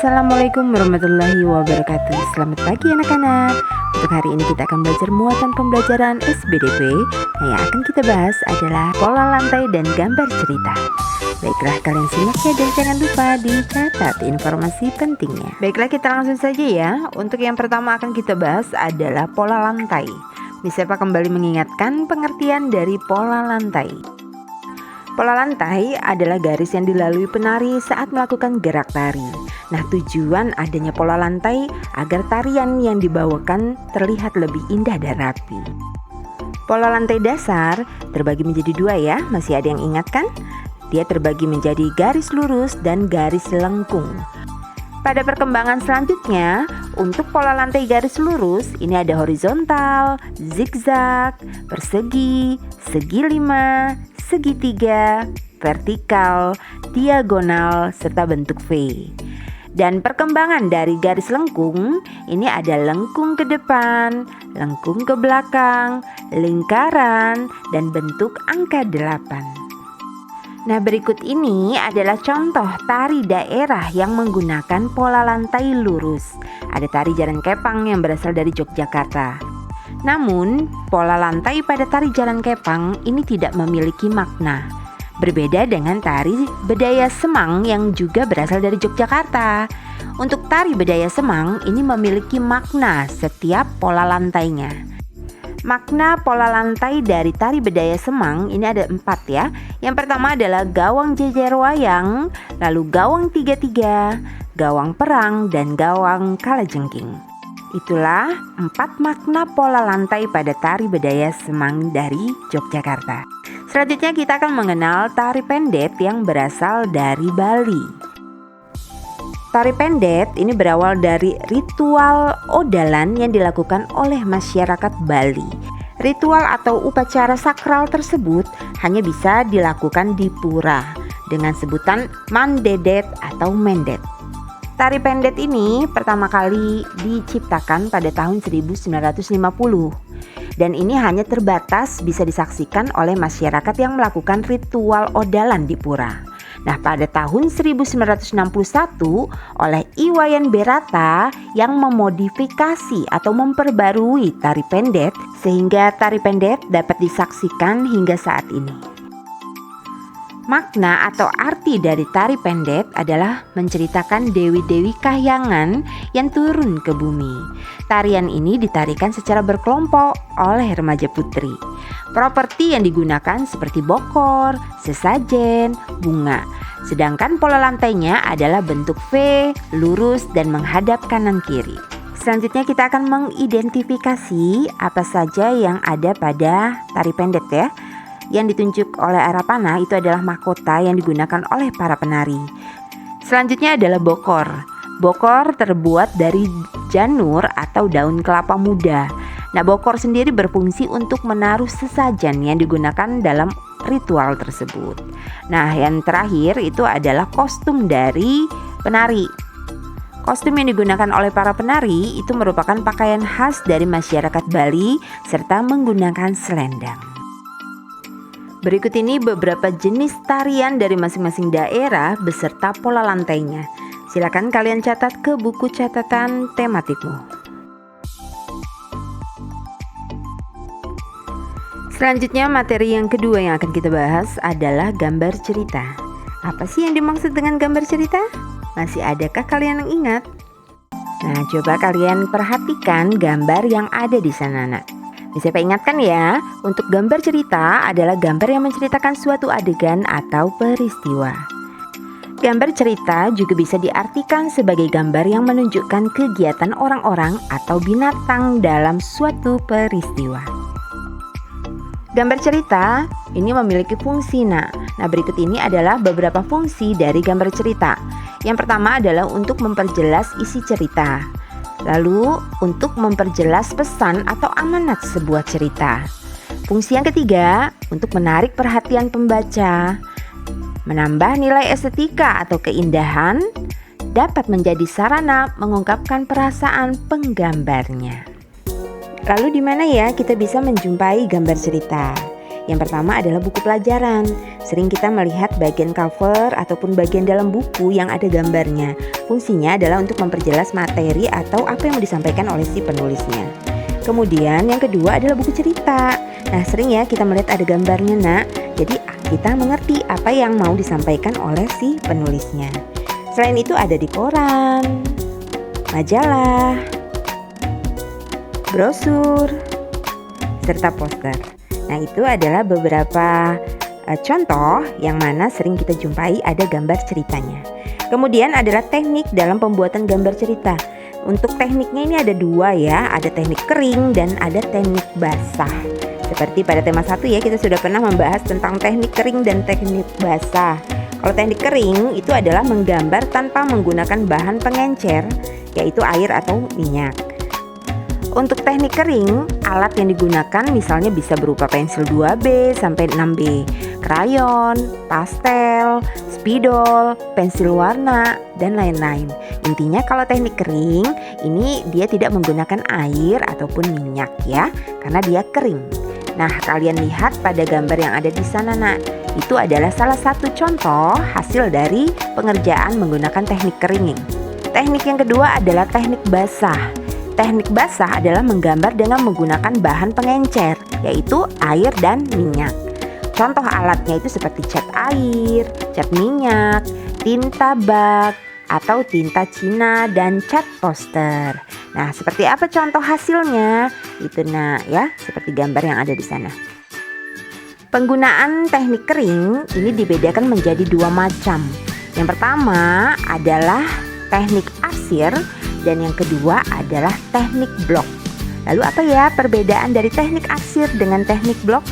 Assalamualaikum warahmatullahi wabarakatuh. Selamat pagi anak-anak. Untuk hari ini kita akan belajar muatan pembelajaran SBDP. Yang akan kita bahas adalah pola lantai dan gambar cerita. Baiklah, kalian simak ya dan jangan lupa dicatat informasi pentingnya. Baiklah, kita langsung saja ya. Untuk yang pertama akan kita bahas adalah pola lantai. Misalnya kembali mengingatkan pengertian dari pola lantai. Pola lantai adalah garis yang dilalui penari saat melakukan gerak tari. Nah, tujuan adanya pola lantai agar tarian yang dibawakan terlihat lebih indah dan rapi. Pola lantai dasar terbagi menjadi dua ya, masih ada yang ingat kan? Dia terbagi menjadi garis lurus dan garis lengkung. Pada perkembangan selanjutnya, untuk pola lantai garis lurus ini ada horizontal, zigzag, persegi, segi lima, segitiga, vertikal, diagonal, serta bentuk V. Dan perkembangan dari garis lengkung ini ada lengkung ke depan, lengkung ke belakang, lingkaran, dan bentuk angka 8. Nah, berikut ini adalah contoh tari daerah yang menggunakan pola lantai lurus. Ada tari Jaran Kepang yang berasal dari Yogyakarta. Namun, pola lantai pada tari Jaran Kepang ini tidak memiliki makna. Berbeda dengan tari Bedaya Semang yang juga berasal dari Yogyakarta. Untuk tari Bedaya Semang ini memiliki makna setiap pola lantainya. Makna pola lantai dari tari Bedaya Semang ini ada 4 ya. Yang pertama adalah gawang jejer wayang, lalu gawang 3-3, gawang perang, dan gawang kalajengking. Itulah 4 makna pola lantai pada tari Bedaya Semang dari Yogyakarta. Selanjutnya kita akan mengenal tari pendet yang berasal dari Bali. Tari pendet ini berawal dari ritual odalan yang dilakukan oleh masyarakat Bali. Ritual atau upacara sakral tersebut hanya bisa dilakukan di pura dengan sebutan mandedet atau mendet. Tari pendet ini pertama kali diciptakan pada tahun 1950 dan ini hanya terbatas bisa disaksikan oleh masyarakat yang melakukan ritual odalan di pura. Nah, pada tahun 1961 oleh Iwayan Berata yang memodifikasi atau memperbarui tari pendet sehingga tari pendet dapat disaksikan hingga saat ini. Makna atau arti dari tari pendet adalah menceritakan dewi-dewi kahyangan yang turun ke bumi. Tarian ini ditarikan secara berkelompok oleh remaja putri. Properti yang digunakan seperti bokor, sesajen, bunga. Sedangkan pola lantainya adalah bentuk V, lurus dan menghadap kanan kiri. Selanjutnya kita akan mengidentifikasi apa saja yang ada pada tari pendet ya. Yang ditunjuk oleh arah panah itu adalah mahkota yang digunakan oleh para penari. Selanjutnya adalah bokor. Bokor terbuat dari janur atau daun kelapa muda. Nah, bokor sendiri berfungsi untuk menaruh sesajen yang digunakan dalam ritual tersebut. Nah, yang terakhir itu adalah kostum dari penari. Kostum yang digunakan oleh para penari itu merupakan pakaian khas dari masyarakat Bali serta menggunakan selendang. Berikut ini beberapa jenis tarian dari masing-masing daerah beserta pola lantainya. Silakan kalian catat ke buku catatan tematikmu. Selanjutnya materi yang kedua yang akan kita bahas adalah gambar cerita. Apa sih yang dimaksud dengan gambar cerita? Masih adakah kalian yang ingat? Nah, coba kalian perhatikan gambar yang ada di sana, nak. Bisa Pak ingatkan ya, untuk gambar cerita adalah gambar yang menceritakan suatu adegan atau peristiwa. Gambar cerita juga bisa diartikan sebagai gambar yang menunjukkan kegiatan orang-orang atau binatang dalam suatu peristiwa. Gambar cerita ini memiliki fungsi. Nah, berikut ini adalah beberapa fungsi dari gambar cerita. Yang pertama adalah untuk memperjelas isi cerita. Lalu untuk memperjelas pesan atau amanat sebuah cerita. Fungsi yang ketiga untuk menarik perhatian pembaca. Menambah nilai estetika atau keindahan. Dapat menjadi sarana mengungkapkan perasaan penggambarnya. Lalu di mana ya kita bisa menjumpai gambar cerita? Yang pertama adalah buku pelajaran. Sering kita melihat bagian cover ataupun bagian dalam buku yang ada gambarnya. Fungsinya adalah untuk memperjelas materi atau apa yang mau disampaikan oleh si penulisnya. Kemudian yang kedua adalah buku cerita. Nah, sering ya kita melihat ada gambarnya, Nak. Jadi kita mengerti apa yang mau disampaikan oleh si penulisnya. Selain itu ada di koran, majalah, brosur, serta poster. Nah, itu adalah beberapa contoh yang mana sering kita jumpai ada gambar ceritanya. Kemudian adalah teknik dalam pembuatan gambar cerita. Untuk tekniknya ini ada dua ya, ada teknik kering dan ada teknik basah. Seperti pada tema 1 ya, kita sudah pernah membahas tentang teknik kering dan teknik basah. Kalau teknik kering itu adalah menggambar tanpa menggunakan bahan pengencer, yaitu air atau minyak. Untuk teknik kering, alat yang digunakan misalnya bisa berupa pensil 2B sampai 6B, krayon, pastel, spidol, pensil warna, dan lain-lain. Intinya kalau teknik kering, ini dia tidak menggunakan air ataupun minyak ya, karena dia kering. Nah, kalian lihat pada gambar yang ada di sana, Nak. Itu adalah salah satu contoh hasil dari pengerjaan menggunakan teknik kering. Teknik yang kedua adalah teknik basah. Teknik basah adalah menggambar dengan menggunakan bahan pengencer, yaitu air dan minyak. Contoh alatnya itu seperti cat air, cat minyak, tinta bak, atau tinta Cina, dan cat poster. Nah, seperti apa contoh hasilnya? Itu ya, seperti gambar yang ada di sana. Penggunaan teknik kering ini dibedakan menjadi dua macam. Yang pertama adalah teknik arsir dan yang kedua adalah teknik blok. Lalu apa ya perbedaan dari teknik arsir dengan teknik blok?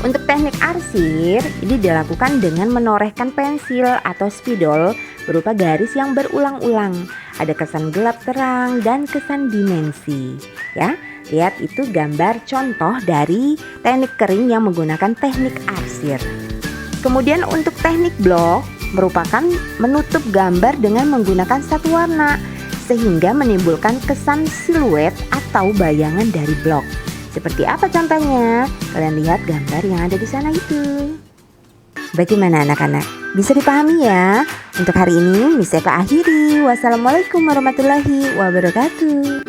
Untuk teknik arsir ini dilakukan dengan menorehkan pensil atau spidol berupa garis yang berulang-ulang. Ada kesan gelap terang dan kesan dimensi. Ya, lihat itu gambar contoh dari teknik kering yang menggunakan teknik arsir. Kemudian untuk teknik blok merupakan menutup gambar dengan menggunakan satu warna, sehingga menimbulkan kesan siluet atau bayangan dari blok. Seperti apa contohnya? Kalian lihat gambar yang ada di sana itu. Bagaimana anak-anak? Bisa dipahami ya? Untuk hari ini Miss Eva akhiri. Wassalamualaikum warahmatullahi wabarakatuh.